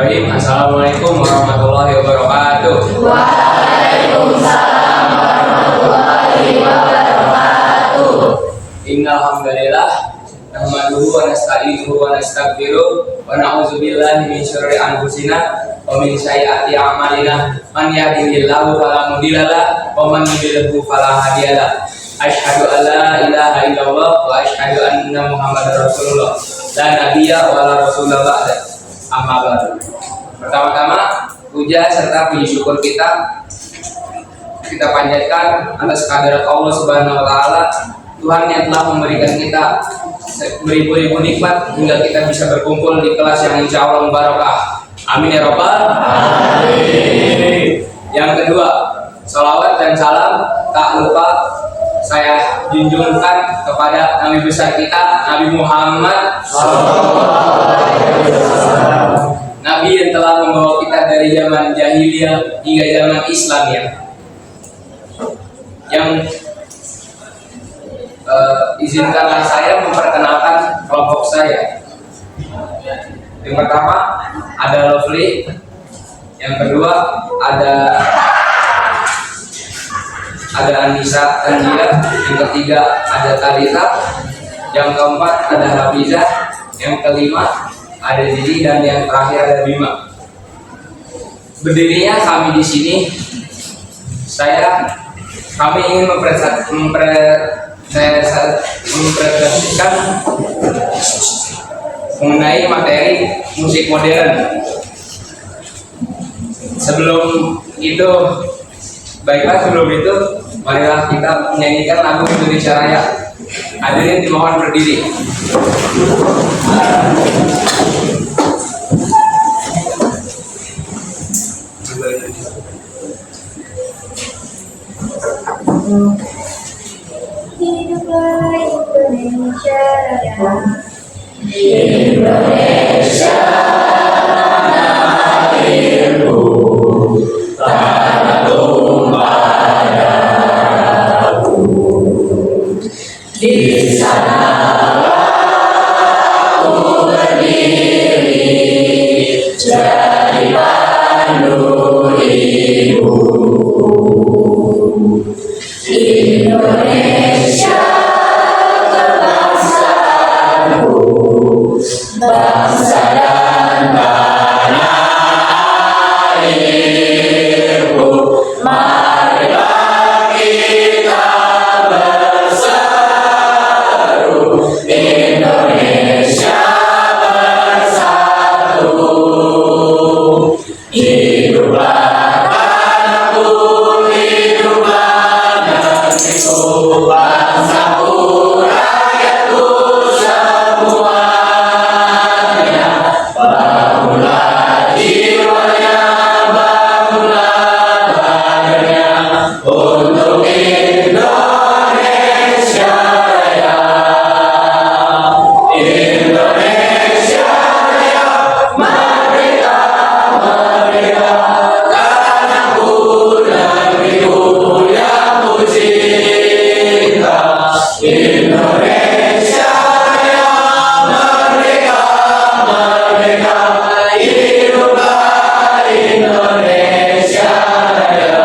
Bismillahirrahmanirrahim. Assalamualaikum warahmatullahi wabarakatuh. Waalaikumsalam warahmatullahi wabarakatuh. Innal hamdalillah nahmaduhu wa nasta'inuhu wa nastaghfiruh wa na'udzubillahi min syururi anfusina wa min sayyiati a'malina. Man yahdihillahu fala mudhillalah wa man yudhlilhu fala hadiyalah. Asyhadu an la ilaha illallah wa asyhadu anna Muhammadar Rasulullah. La nabiyya wa la rasulullah ba'da. Amma ba'du. Pertama-tama puja serta puji syukur kita panjatkan atas kehadirat Allah Subhanahu wa taala, Tuhan yang telah memberikan kita beribu-ribu nikmat hingga kita bisa berkumpul di kelas yang insya Allah barokah. Amin ya rabbal alamin. Yang kedua, salawat dan salam tak lupa saya junjungkan kepada Nabi besar kita, Nabi Muhammad Nabi yang telah membawa kita dari zaman jahiliyah hingga zaman Islam ya. Yang izinkanlah saya memperkenalkan kelompok saya. Yang pertama ada Lovely, yang kedua ada Anissa Tanjira, yang ketiga ada Talita, yang keempat ada Hafiza, yang kelima ada Didi, dan yang terakhir ada Bima. Berdirinya kami di sini, kami ingin mempresentasikan mengenai materi musik modern. Sebelum itu, marilah kita menyanyikan lagu Indonesia Raya. Hadirin dimohon berdiri. Hiduplah Indonesia Raya. Indonesia tanah airku, tanah tumpah darahku. Di sana aku berdiri jadi pandu ibu. Indonesia kebangsaanku, bangsa dan tanah airku. Marilah kita berseru, Indonesia bersatu. Hiduplah tanahku, hiduplah negeriku, bangsaku, rakyatku semuanya. Bangunlah jiwanya, bangunlah badannya untuk Indonesia Raya. Indonesia Raya, merdeka, merdeka, tanahku, negeriku yang ku cinta. Indonesia Raya, merdeka, merdeka, hiduplah Indonesia Raya.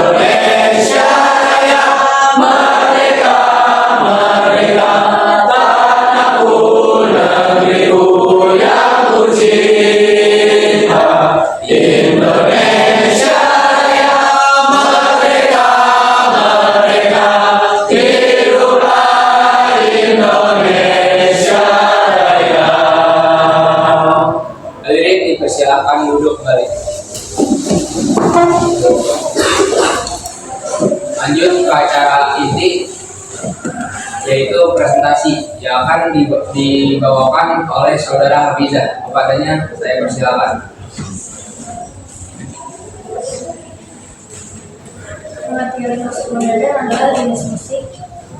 Indonesia Raya, merdeka, merdeka, tanahku, negeriku yang ku cinta. Indonesia Raya, merdeka, merdeka, hiduplah Indonesia Raya. Hadirin dipersilakan duduk balik. Lanjut ke acara inti, yaitu presentasi yang akan dibawakan oleh saudara Hafiza. Kepadanya saya persilakan. Materi musik modern adalah jenis musik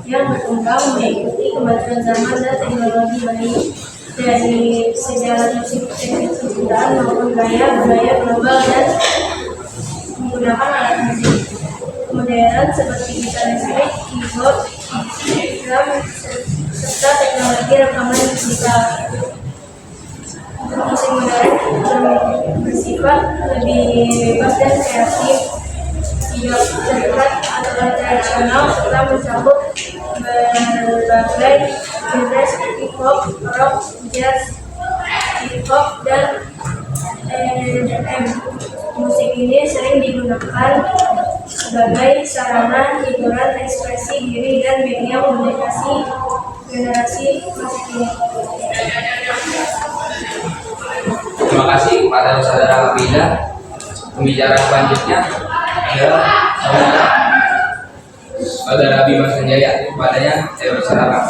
yang berkembang mengikuti kemajuan zaman dan teknologi, baik dari sejarah musik teknik kejutaan maupun gaya budaya global dan menggunakan alat musik modern seperti gitar listrik, keyboard, drum, serta teknologi rekaman digital. bersifat lebih bebas dan kreatif, tidak terikat aturan tradisional serta mencakup berbagai genre seperti pop, rock, jazz, hip hop, dan EDM. Musik ini sering digunakan sebagai sarana hiburan, ekspresi diri, dan media komunikasi generasi masa kini. Terima kasih kepada saudara Abida. Pembicara selanjutnya adalah saudara Bima Sanjaya. Kepadanya saya persilakan.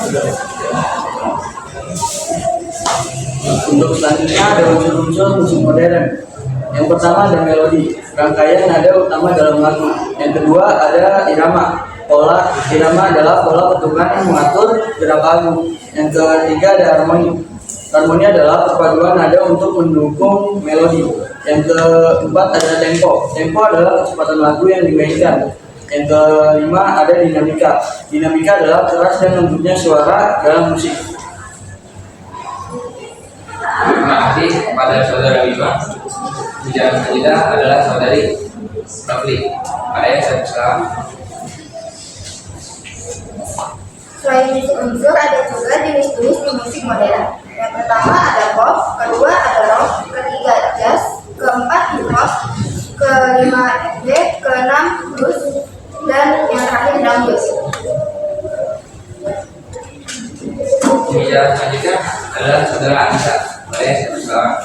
Untuk selanjutnya ada unsur-unsur musik modern. Yang pertama ada melodi, rangkaian nada utama dalam lagu. Yang kedua ada irama. Pola irama adalah pola petungan yang mengatur gerak lagu. Yang ketiga ada harmoni. Harmoni adalah perpaduan nada untuk mendukung melodi. Yang keempat ada tempo. Tempo adalah kecepatan lagu yang dimainkan. Yang kelima ada dinamika. Dinamika adalah keras dan lembutnya suara dalam musik. Terima kasih kepada saudara Bima. Pembicara selanjutnya adalah saudari Rafli. Kepadanya saya persilakan. Selain musik unsur, ada juga jenis-jenis di musik modern. Yang pertama ada pop, kedua ada rock, ketiga jazz, keempat hip hop, kelima reggae, keenam blues, dan yang terakhir dangdut. Pembicara selanjutnya adalah saudara Anissa. Kepadanya saya persilakan.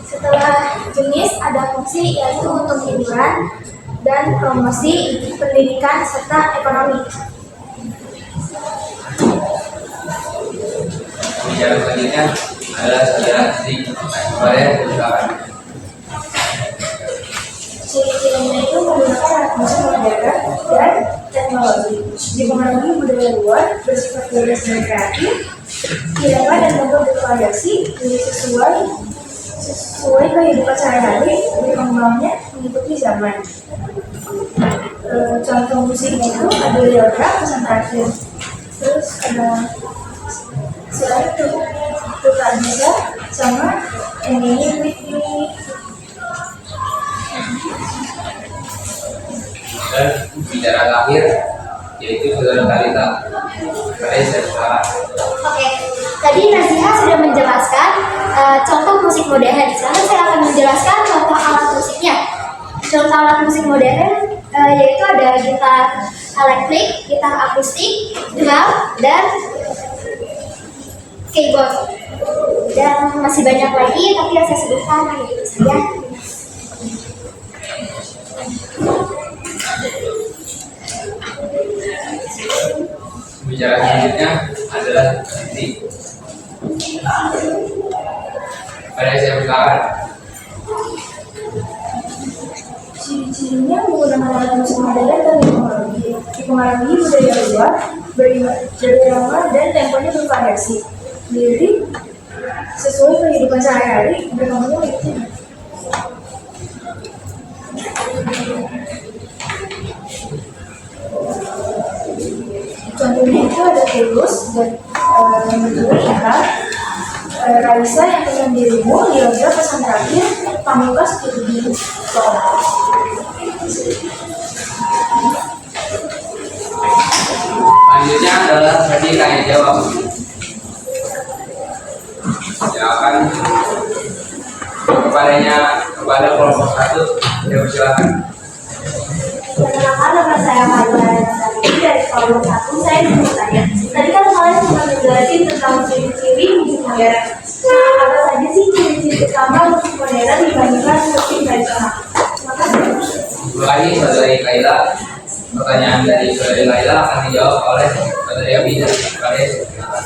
Setelah jenis ada fungsi yaitu untuk hiburan dan promosi pendidikan serta ekonomi. Pembicara selanjutnya adalah saudara Sri. Kepadanya saya persilakan. Ciri-cirinya itu menggunakan alat musik modern dan teknologi, dipengaruhi budaya luar, bersifat bebas dan kreatif, irama dan tempo bervariasi, sesuai kehidupan sehari-hari, berkembangnya mengikuti zaman. Contoh musiknya itu ada yoga, pesan terakhir, terus ada selain itu Tuka Bisa sama ini Whitney. Dan pembicara terakhir yaitu saudara Talita. Kepadanya saya persilakan. Oke, tadi Naziha sudah menjelaskan contoh musik modern. Sekarang saya akan menjelaskan contoh alat musiknya. Contoh alat musik modern yaitu ada gitar elektrik, gitar akustik, drum, dan keyboard. Dan masih banyak lagi, tapi yang saya sebutkan hanya itu saja. Pembicara selanjutnya adalah Siti. Kepadanya saya persilakan. Ciri-cirinya menggunakan alat musik modern dan dipengaruhi budaya luar, berirama dan temponya bervariasi. Lirik sesuai kehidupan sehari-hari, berkembangnya mengikuti. Contohnya itu ada Tulus dan Menteri Ika, Raisa yang pengen dirimu, Yoga pesan terakhir, Pamungkas Turbi. Selanjutnya adalah sesi tanya jawab. Silakan kepada kelompok 1, saya persilakan. Perkenalkan, nama saya Maria Nasari dari kelompok 1. Saya ingin bertanya, tadi kan kalian sudah menjelaskan tentang ciri-ciri musik modern. Nah, apa saja sih ciri-ciri utama musik modern dibandingkan musik tradisional? Terima kasih. Terima kasih saudari Kaila. Pertanyaan dari saudari Kaila akan dijawab oleh saudari Abida. Kepadanya saya persilakan.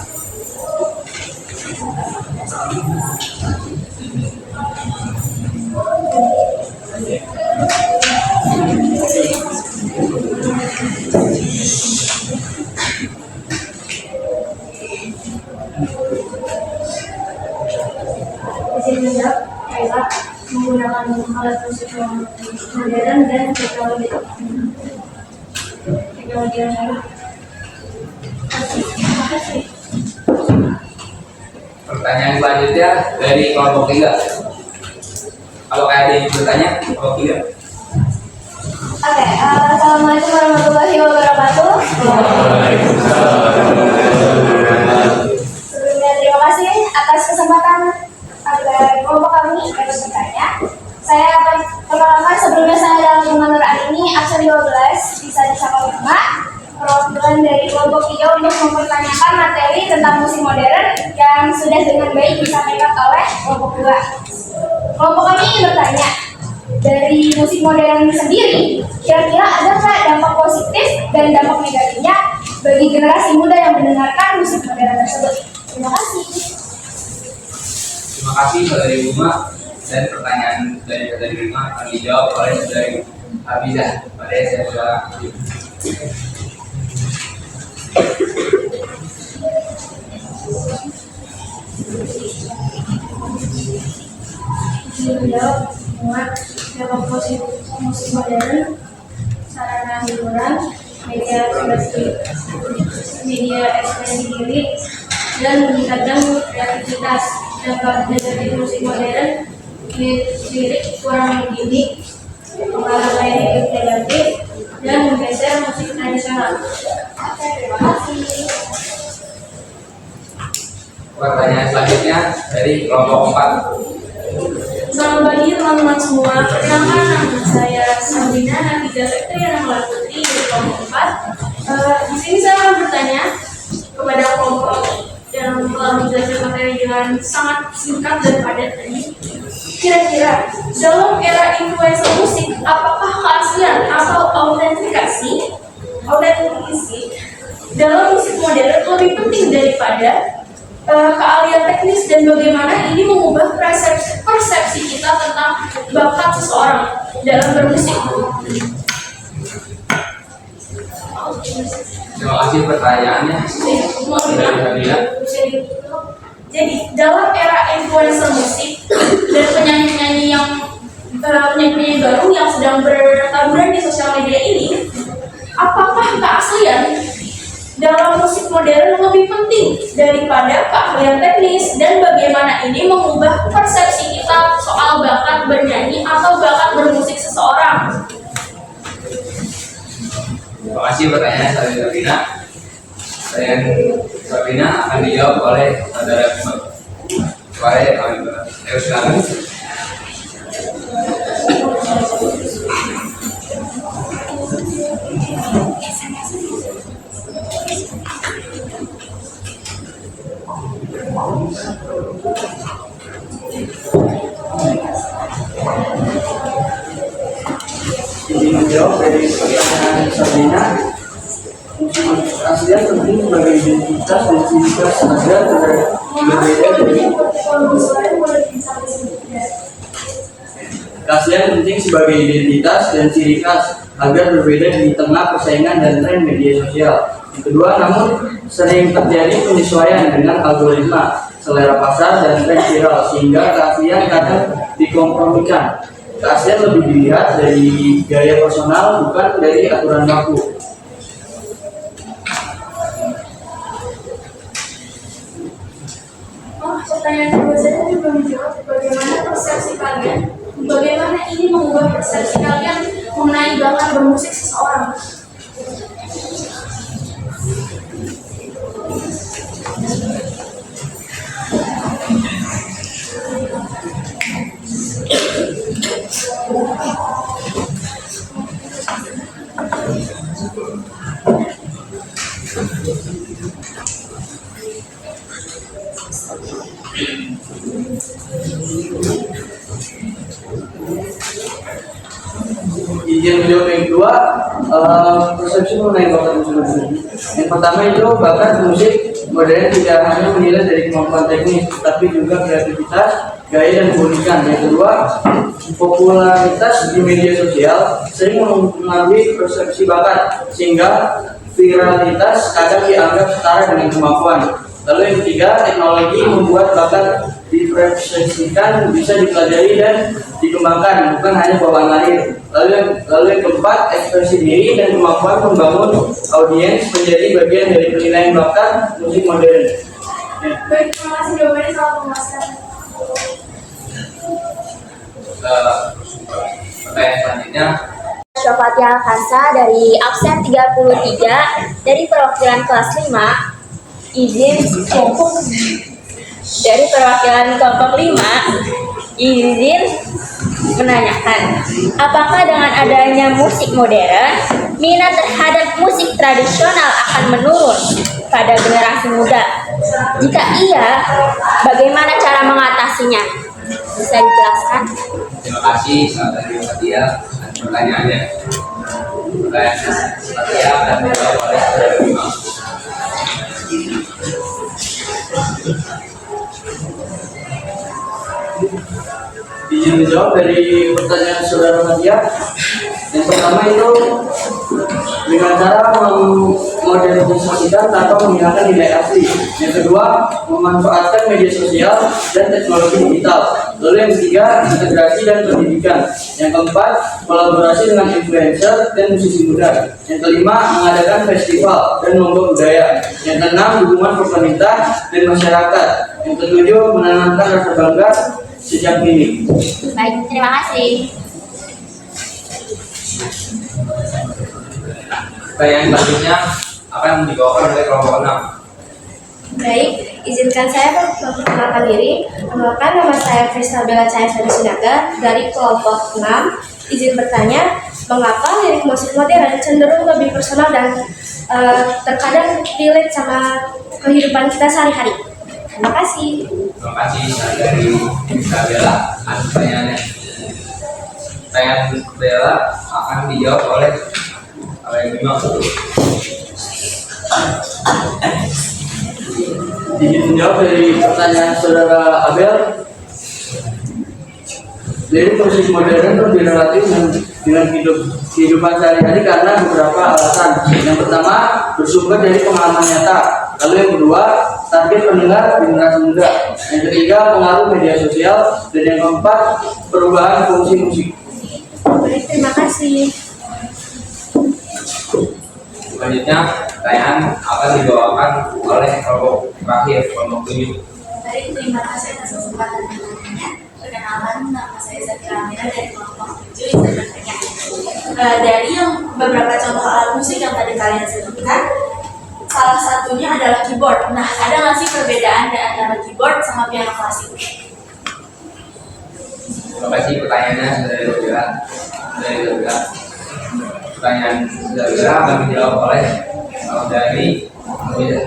Izin menjawab, Kaila menggunakan alat musik modern dan teknologi yang baru. Terima kasih. Pertanyaan selanjutnya dari kelompok 3. Apakah ada yang bertanya? Kalau tidak, Oke, assalamualaikum warahmatullahi wabarakatuh. Sebelumnya terima kasih atas kesempatan agar kelompok kami dapat bertanya. Saya akan perkenalkan sebelumnya saya dalam pengenalan ini absen 12 bisa disapa 5. Perwakilan dari kelompok hijau untuk mempertanyakan materi tentang musik modern yang sudah dengan baik disampaikan oleh kelompok 2. Kelompok kami ingin bertanya, dari musik modern sendiri, kira-kira ada nggak dampak positif dan dampak negatifnya bagi generasi muda yang mendengarkan musik modern tersebut? Terima kasih. terima kasih saudari Buma, dan pertanyaan dari saudari Buma akan dijawab oleh saudari Abizah. Pada saya sudah menjawab muat dampak positif musik modern, sarana hiburan, media ekspresi diri, dan meningkatkan kreativitas. Dampak negatif musik modern, lirik kurang mendidik, mengalami hidup negatif, dan menggeser musik tradisional. Oke, terima kasih. pertanyaan selanjutnya dari kelompok 4. Selamat pagi teman-teman semua. Perkenalkan nama saya Sabrina Nafida Rektriana Putri dari kelompok 4. Di sini saya akan bertanya kepada kelompok yang telah menjelaskan materi dengan sangat singkat dan padat tadi. Kira-kira dalam era influencer musik, apakah keaslian atau autentikasi dalam musik modern lebih penting daripada keahlian teknis, dan bagaimana ini mengubah persepsi kita tentang bakat seseorang dalam bermusik? Terima kasih pertanyaannya dari Sabila. Jadi dalam era influencer musik dan penyanyi-penyanyi baru yang sedang bertaburan di sosial media ini, apakah keaslian dalam musik modern lebih penting daripada keahlian teknis, dan bagaimana ini mengubah persepsi kita soal bakat bernyanyi atau bakat bermusik seseorang? Terima kasih pertanyaan dari Sabina. Dan Sabina akan dijawab oleh saudara Bima. Baik, ayo silakan. Izin menjawab dari pertanyaan Sabrina. Keaslian penting sebagai identitas dan ciri khas agar berbeda dari keaslian penting sebagai identitas dan ciri khas agar berbeda di tengah persaingan dan tren media sosial. Yang kedua, namun sering terjadi penyesuaian dengan algoritma, selera pasar, dan tren viral, sehingga keaslian kadang dikompromikan. Keaslian lebih dilihat dari gaya personal, bukan dari aturan baku. Pertanyaan kedua saya juga menjawab bagaimana ini mengubah persepsi kalian mengenai bakat bermusik seseorang. Izin menjawab yang kedua, persepsi mengenai bakat musik. Yang pertama itu bakat musik modern tidak hanya menilai dari kemampuan teknis, tapi juga kreativitas, gaya, dan keunikan. Yang kedua, popularitas di media sosial sering mempengaruhi persepsi bakat, sehingga viralitas kadang dianggap setara dengan kemampuan. Lalu yang ketiga, teknologi membuat bakat dipersepsikan bisa dipelajari dan dikembangkan, bukan hanya bawaan lahir. Lalu yang keempat, ekspresi diri dan kemampuan membangun audiens menjadi bagian dari penilaian bakat musik modern. Baik, terima kasih jawabannya, selamat memuaskan. Pertanyaan selanjutnya, Syafati Al-Kansa dari absen 33 dari perwakilan kelas 5 izin dari perwakilan kelompok 5 izin menanyakan, apakah dengan adanya musik modern minat terhadap musik tradisional akan menurun pada generasi muda? Jika iya, bagaimana cara mengatasinya? Bisa dijelaskan? terima kasih sahabat Fatia atas pertanyaannya. Pertanyaan Fatia akan dijawab oleh Saudara Bima. Izin dijawab dari pertanyaan saudara Fatia. Yang pertama itu dengan cara memodernisasikan tanpa menghilangkan nilai asli. Yang kedua, memanfaatkan media sosial dan teknologi digital. Lalu yang ketiga, integrasi dan pendidikan. Yang keempat, kolaborasi dengan influencer dan musisi muda. Yang kelima, mengadakan festival dan lomba budaya. Yang keenam, dukungan pemerintah dan masyarakat. Yang ketujuh, menanamkan rasa bangga sejak dini. Baik, terima kasih. Pertanyaan selanjutnya akan dibawakan oleh kelompok 6. Baik, izinkan saya memperkenalkan diri. Perkenalkan, nama saya Krisna Bella Cahaya Sinaga dari kelompok 6. Izin bertanya, mengapa lirik musik modern cenderung lebih personal dan terkadang relate sama kehidupan kita sehari-hari? Terima kasih. Terima kasih dari Bella atas pertanyaannya. Pertanyaan Bella akan dijawab oleh Bima. Izin menjawab dari pertanyaan saudara Abel. Lirik musik modern lebih relatif dengan kehidupan sehari-hari karena beberapa alasan. Yang pertama, bersumber dari pengalaman nyata. Lalu yang kedua, target pendengar generasi muda. Yang ketiga, pengaruh media sosial. Dan yang keempat, perubahan fungsi musik. Baik, terima kasih. Selanjutnya, pertanyaan akan dibawakan oleh kelompok terakhir, kelompok 7. Baik, terima kasih atas kesempatan bertanya. Perkenalan, nama saya Zakira Amira dari kelompok 7 izin bertanya. Dari yang beberapa contoh alat musik yang tadi kalian sebutkan, salah satunya adalah keyboard. Nah, ada nggak sih perbedaan antara keyboard sama piano klasik? Terima kasih pertanyaannya dari Zabira. Pertanyaan Zabira akan dijawab oleh dari Zabira.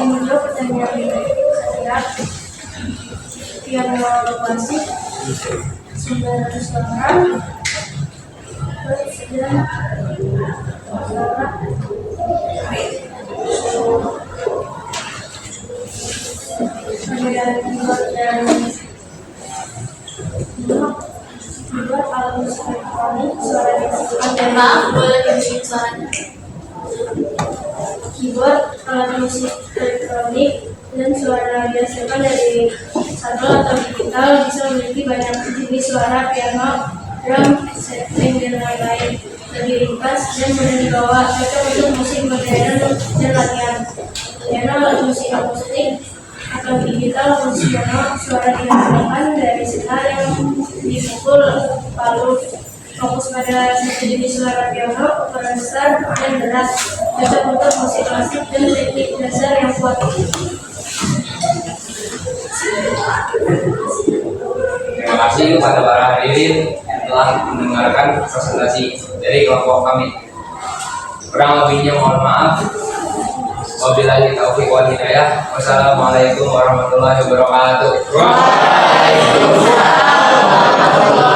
Menjawab pertanyaan saya, piano klasik sumber suara dan suara kemudian keyboard dan keyboard alat musik elektronik suara dihasilkan dari Maaf, boleh dibikin suaranya? keyboard alat musik elektronik dan suara dihasilkan dari sampel atau digital bisa memiliki banyak jenis suara, piano, drum, setting, dan lain-lain. Lebih ringkas dan mudah dibawa, cocok untuk musik modern dan latihan. Piano alat musik akustik atau digital fungsional, suara dihasilkan dari senar yang dipukul palu. Fokus pada satu jenis suara piano, ukuran besar dan berat, cocok untuk musik klasik dan teknik dasar yang kuat. Terima kasih kepada para hadirin yang telah mendengarkan presentasi dari kelompok kami. Kurang lebihnya mohon maaf. Wabillahi taufiq wal hidayah. Wassalamualaikum warahmatullahi wabarakatuh. Waalaikumsalam warahmatullahi